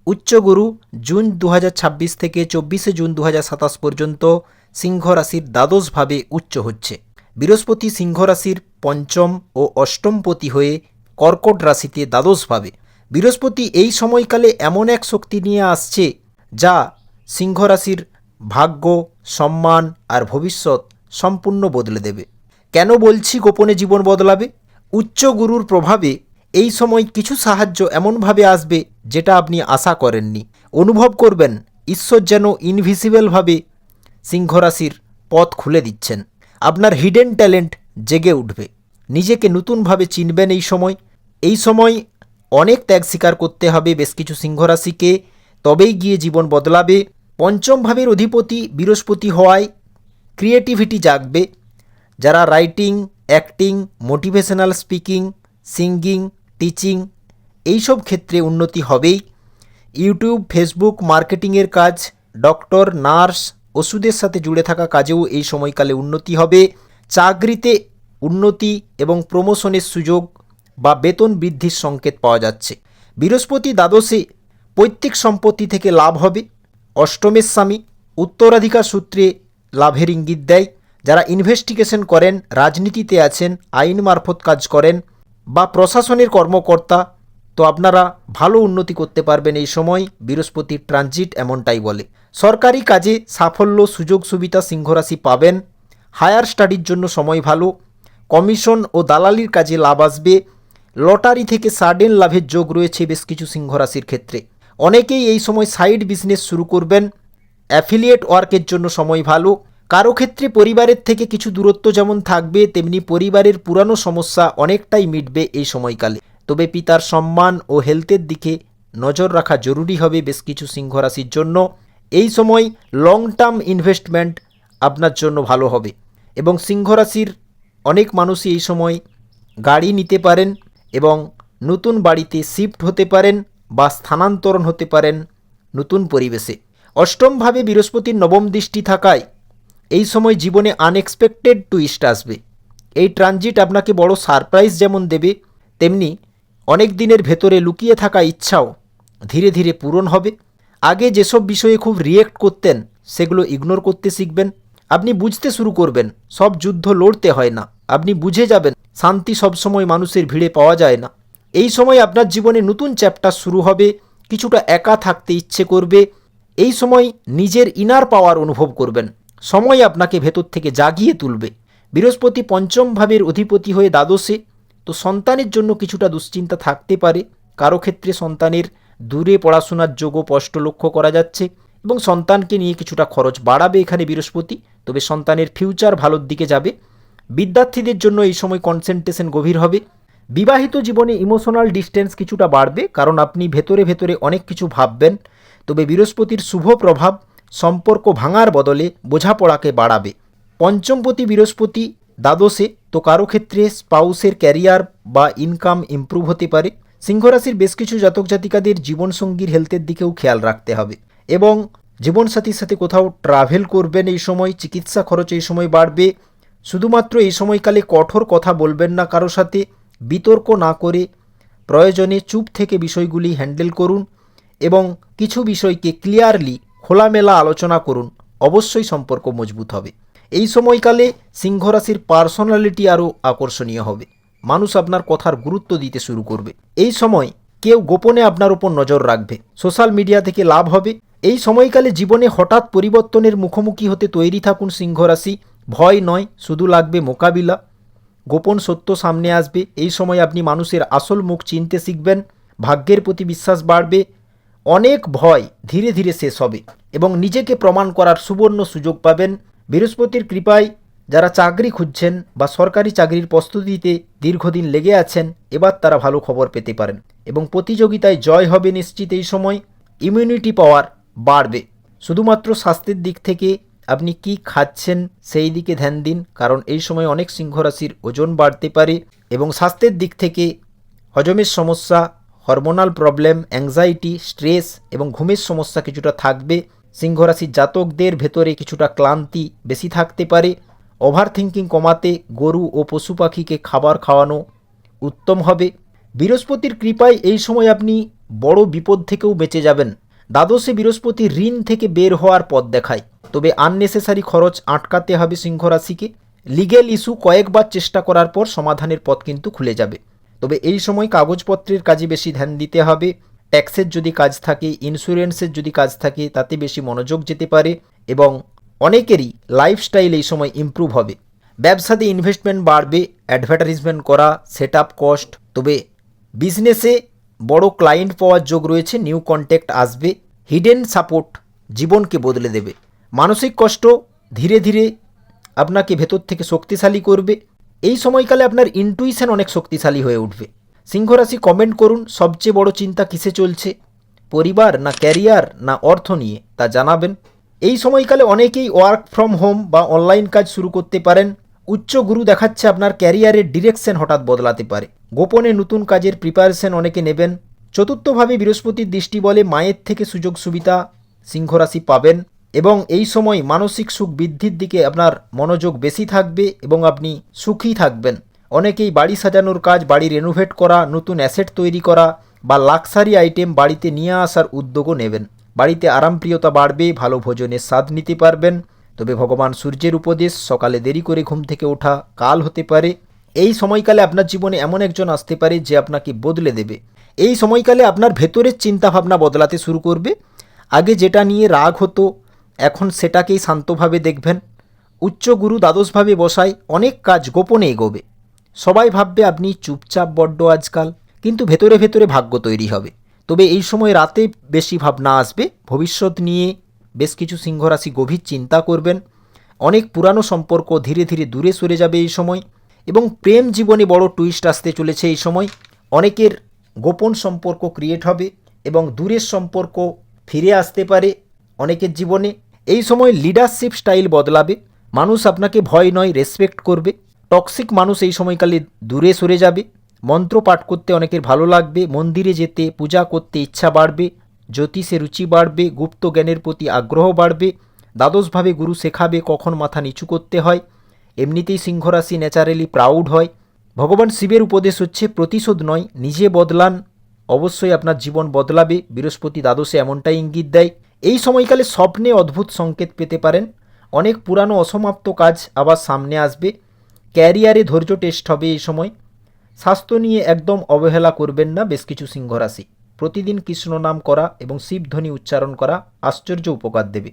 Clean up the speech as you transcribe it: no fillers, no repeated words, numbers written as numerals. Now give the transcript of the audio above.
উচ্চগুরু June 2026 থেকে 24শে June 2027 পর্যন্ত সিংহ রাশির দ্বাদশভাবে উচ্চ হচ্ছে। বৃহস্পতি সিংহ রাশির পঞ্চম ও অষ্টমপতি হয়ে কর্কট রাশিতে দ্বাদশভাবে। বৃহস্পতি এই সময়কালে এমন এক শক্তি নিয়ে আসছে যা সিংহ রাশির ভাগ্য, সম্মান আর ভবিষ্যৎ সম্পূর্ণ বদলে দেবে। কেন বলছি গোপনে জীবন বদলাবে? উচ্চ গুরুর প্রভাবে এই সময় কিছু সাহায্য এমনভাবে আসবে যেটা আপনি আশা করেননি। অনুভব করবেন ঈশ্বর যেন ইনভিজিবলভাবে সিংহ রাশির পথ খুলে দিচ্ছেন। আপনার হিডেন ট্যালেন্ট জেগে উঠবে। নিজেকে নতুনভাবে চিনবেন এই সময় অনেক ত্যাগ স্বীকার করতে হবে বেশ কিছু সিংহ রাশিকে, তবেই গিয়ে জীবন বদলাবে। পঞ্চম ভাবের অধিপতি বৃহস্পতি হওয়ায় ক্রিয়েটিভিটি জাগবে। যারা writing, acting, motivational speaking, singing, teaching এইসব ক্ষেত্রে উন্নতি হবেই। ইউটিউব, ফেসবুক মার্কেটিংয়ের কাজ, ডক্টর, নার্স, ওষুধের সাথে জুড়ে থাকা কাজেও এই সময়কালে উন্নতি হবে। চাকরিতে উন্নতি এবং প্রমোশনের সুযোগ বা বেতন বৃদ্ধির সংকেত পাওয়া যাচ্ছে। বৃহস্পতি দ্বাদশে পৈতৃক সম্পত্তি থেকে লাভ হবে। অষ্টমের স্বামী উত্তরাধিকার সূত্রে লাভের ইঙ্গিত দেয়। যারা ইনভেস্টিগেশন করেন, রাজনীতিতে আছেন, আইন মারফত কাজ করেন বা প্রশাসনের কর্মকর্তা, তো আপনারা ভালো উন্নতি করতে পারবেন এই সময়। বৃহস্পতির ট্রানজিট এমনটাই বলে। সরকারি কাজে সাফল্য, সুযোগ সুবিধা সিংহরাশি পাবেন। হায়ার স্টাডির জন্য সময় ভালো। কমিশন ও দালালির কাজে লাভ আসবে। লটারি থেকে সাডেন লাভের যোগ রয়েছে বেশ কিছু সিংহরাশির ক্ষেত্রে। অনেকেই এই সময় সাইড বিজনেস শুরু করবেন। অ্যাফিলিয়েট ওয়ার্কের জন্য সময় ভালো। কারো ক্ষেত্রে পরিবারের থেকে কিছু দূরত্ব যেমন থাকবে, তেমনি পরিবারের পুরানো সমস্যা অনেকটাই মিটবে এই সময়কালে। তবে পিতার সম্মান ও হেলথের দিকে নজর রাখা জরুরি হবে বেশ কিছু সিংহ রাশির জন্য। এই সময় লং টার্ম ইনভেস্টমেন্ট আপনার জন্য ভালো হবে এবং সিংহ রাশির অনেক মানুষই এই সময় গাড়ি নিতে পারেন এবং নতুন বাড়িতে শিফট হতে পারেন বা স্থানান্তরণ হতে পারেন নতুন পরিবেশে। অষ্টমভাবে বৃহস্পতির নবম দৃষ্টি থাকায় এই সময় জীবনে আনএক্সপেক্টেড টুইস্ট আসবে। এই ট্রানজিট আপনাকে বড় সারপ্রাইজ যেমন দেবে, তেমনি অনেক দিনের ভেতরে লুকিয়ে থাকা ইচ্ছাও ধীরে ধীরে পূরণ হবে। আগে যেসব বিষয়ে খুব রিয়েক্ট করতেন সেগুলো ইগনোর করতে শিখবেন। আপনি বুঝতে শুরু করবেন সব যুদ্ধ লড়তে হয় না। আপনি বুঝে যাবেন শান্তি সবসময় মানুষের ভিড়ে পাওয়া যায় না। এই সময় আপনার জীবনে নতুন চ্যাপ্টার শুরু হবে। কিছুটা একা থাকতে ইচ্ছে করবে। এই সময় নিজের ইনার পাওয়ার অনুভব করবেন। সময় আপনাকে ভেতর থেকে জাগিয়ে তুলবে। বৃহস্পতি পঞ্চম ভাবের অধিপতি হয়ে দ্বাদশে, তো সন্তানের জন্য কিছুটা দুশ্চিন্তা থাকতে পারে। কারো ক্ষেত্রে সন্তানের দূরে পড়াশোনার যোগও স্পষ্ট লক্ষ্য করা যাচ্ছে এবং সন্তানকে নিয়ে কিছুটা খরচ বাড়াবে এখানে বৃহস্পতি। তবে সন্তানের ফিউচার ভালোর দিকে যাবে। বিদ্যার্থীদের জন্য এই সময় কনসেন্ট্রেশন গভীর হবে। বিবাহিত জীবনে ইমোশনাল ডিস্টেন্স কিছুটা বাড়বে, কারণ আপনি ভেতরে ভেতরে অনেক কিছু ভাববেন। তবে বৃহস্পতির শুভ প্রভাব সম্পর্ক ভাঙার বদলে বোঝাপড়াকে বাড়াবে। পঞ্চমপতি বৃহস্পতি দ্বাদশে, তো কারো ক্ষেত্রে স্পাউসের ক্যারিয়ার বা ইনকাম ইমপ্রুভ হতে পারে। সিংহরাশির বেশ কিছু জাতক জাতিকাদের জীবনসঙ্গীর হেলথের দিকেও খেয়াল রাখতে হবে এবং জীবনসাথীর সাথে কোথাও ট্রাভেল করবেন এই সময়। চিকিৎসা খরচ এই সময় বাড়বে। শুধুমাত্র এই সময়কালে কঠোর কথা বলবেন না কারো সাথে। বিতর্ক না করে প্রয়োজনে চুপ থেকে বিষয়গুলি হ্যান্ডেল করুন এবং কিছু বিষয়কে ক্লিয়ারলি খোলামেলা আলোচনা করুন। অবশ্যই সম্পর্ক মজবুত হবে। এই সময়কালে সিংহ রাশির পার্সোনালিটি আরও আকর্ষণীয় হবে। মানুষ আপনার কথার গুরুত্ব দিতে শুরু করবে। এই সময় কেউ গোপনে আপনার উপর নজর রাখবে। সোশ্যাল মিডিয়া থেকে লাভ হবে। এই সময়কালে জীবনে হঠাৎ পরিবর্তনের মুখোমুখি হতে তৈরি থাকুন সিংহ রাশি। ভয় নয়, শুধু লাগবে মোকাবিলা। গোপন সত্য সামনে আসবে। এই সময় আপনি মানুষের আসল মুখ চিনতে শিখবেন। ভাগ্যের প্রতি বিশ্বাস বাড়বে। অনেক ভয় ধীরে ধীরে শেষ হবে এবং নিজেকে প্রমাণ করার সুবর্ণ সুযোগ পাবেন। বৃহস্পতির কৃপায় যারা চাকরি খুঁজছেন বা সরকারি চাকরির প্রস্তুতিতে দীর্ঘদিন লেগে আছেন, এবার তারা ভালো খবর পেতে পারেন এবং প্রতিযোগিতায় জয় হবে নিশ্চিত। এই সময় ইমিউনিটি পাওয়ার বাড়বে। শুধুমাত্র স্বাস্থ্যের দিক থেকে আপনি কি খাচ্ছেন সেই দিকে ধ্যান দিন, কারণ এই সময় অনেক সিংহ রাশির ওজন বাড়তে পারে এবং স্বাস্থ্যের দিক থেকে হজমের সমস্যা, হরমোনাল প্রবলেম, অ্যাংজাইটি, স্ট্রেস এবং ঘুমের সমস্যা কিছুটা থাকবে। সিংহ রাশির জাতকদের ভেতরে কিছুটা ক্লান্তি বেশি থাকতে পারে। ওভার থিঙ্কিং কমাতে গরু ও পশু পাখিকে খাবার খাওয়ানো উত্তম হবে। বৃহস্পতির কৃপায় এই সময় আপনি বড় বিপদ থেকেও বেঁচে যাবেন। দ্বাদশে বৃহস্পতি ঋণ থেকে বের হওয়ার পথ দেখায়, তবে আননেসেসারি খরচ আটকাতে হবে সিংহ রাশিকে। লিগ্যাল ইস্যু কয়েকবার চেষ্টা করার পর সমাধানের পথ কিন্তু খুলে যাবে। তবে এই সময় কাগজপত্রের কাজে বেশি ধ্যান দিতে হবে। ট্যাক্সের যদি কাজ থাকে, ইন্স্যুরেন্সের যদি কাজ থাকে, তাতে বেশি মনোযোগ যেতে পারে এবং অনেকেরই লাইফস্টাইল এই সময় ইমপ্রুভ হবে। ব্যবসাতে ইনভেস্টমেন্ট বাড়বে, অ্যাডভার্টাইজমেন্ট করা, সেট আপ কস্ট। তবে বিজনেসে বড় ক্লায়েন্ট পাওয়ার যোগ রয়েছে, নিউ কন্ট্যাক্ট আসবে। হিডেন সাপোর্ট জীবনকে বদলে দেবে। মানসিক কষ্ট ধীরে ধীরে আপনাকে ভেতর থেকে শক্তিশালী করবে। এই সময়কালে আপনার ইনটুইশন অনেক শক্তিশালী হয়ে উঠবে। সিংহ রাশি কমেন্ট করুন, সবচেয়ে বড় চিন্তা কিসে চলছে? পরিবার না ক্যারিয়ার না অর্থ নিয়ে, তা জানাবেন। এই সময়কালে অনেকেই ওয়ার্ক ফ্রম হোম বা অনলাইন কাজ শুরু করতে পারেন। উচ্চ গুরু দেখাচ্ছে আপনার ক্যারিয়ারের ডিরেকশন হঠাৎ বদলাতে পারে। গোপনে নতুন কাজের প্রিপারেশন অনেকে নেবেন। চতুর্থভাবে বৃহস্পতির দৃষ্টি বলে মায়ের থেকে সুযোগ সুবিধা সিংহ রাশি পাবেন এবং এই সময় মানসিক সুখ বৃদ্ধির দিকে আপনার মনোযোগ বেশি থাকবে এবং আপনি সুখী থাকবেন। অনেকেই বাড়ি সাজানোর কাজ, বাড়ি রেনোভেট করা, নতুন অ্যাসেট তৈরি করা বা লাক্সারি আইটেম বাড়িতে নিয়ে আসার উদ্যোগও নেবেন। বাড়িতে আরামপ্রিয়তা বাড়বে, ভালো ভোজনের স্বাদ নিতে পারবেন। তবে ভগবান সূর্যের উপদেশ, সকালে দেরি করে ঘুম থেকে ওঠা কাল হতে পারে। এই সময়কালে আপনার জীবনে এমন একজন আসতে পারে যে আপনাকে বদলে দেবে। এই সময়কালে আপনার ভেতরের চিন্তাভাবনা বদলাতে শুরু করবে। আগে যেটা নিয়ে রাগ হতো, এখন সেটাকেই শান্তভাবে দেখবেন। উচ্চ গুরু দ্বাদশভাবে বসায় অনেক কাজ গোপনে এগোবে। সবাই ভাববে আপনি চুপচাপ বড্ড আজকাল, কিন্তু ভেতরে ভেতরে ভাগ্য তৈরি হবে। তবে এই সময় রাতে বেশি ভাবনা আসবে। ভবিষ্যৎ নিয়ে বেশ কিছু সিংহ রাশি গভীর চিন্তা করবেন। অনেক পুরানো সম্পর্ক ধীরে ধীরে দূরে সরে যাবে এই সময় এবং প্রেম জীবনে বড় টুইস্ট আসতে চলেছে এই সময়। অনেকের গোপন সম্পর্ক ক্রিয়েট হবে এবং দূরের সম্পর্ক ফিরে আসতে পারে অনেকের জীবনে। এই সময় লিডারশিপ স্টাইল বদলাবে। মানুষ আপনাকে ভয় নয় রেসপেক্ট করবে। টক্সিক মানুষ এই সময়কালে দূরে সরে যাবে। মন্ত্র পাঠ করতে অনেকের ভালো লাগবে। মন্দিরে যেতে, পূজা করতে ইচ্ছা বাড়বে। জ্যোতিষে রুচি বাড়বে। গুপ্ত জ্ঞানের প্রতি আগ্রহ বাড়বে। দ্বাদশভাবে গুরু শেখাবে কখন মাথা নিচু করতে হয়। এমনিতেই সিংহ রাশি ন্যাচারালি প্রাউড হয়। ভগবান শিবের উপদেশ হচ্ছে প্রতিশোধ নয়, নিজে বদলান, অবশ্যই আপনার জীবন বদলাবে। বৃহস্পতি দ্বাদশে এমনটাই ইঙ্গিত দেয়। এই সময়কালে স্বপ্নে অদ্ভুত সংকেত পেতে পারেন। অনেক পুরানো অসমাপ্ত কাজ আবার সামনে আসবে। ক্যারিয়ারে ধৈর্য টেস্ট হবে এই সময়। স্বাস্থ্য নিয়ে একদম অবহেলা করবেন না বেশ কিছু সিংহ রাশি। প্রতিদিন কৃষ্ণ নাম করা এবং শিবধ্বনি উচ্চারণ করা আশ্চর্য উপকার দেবে।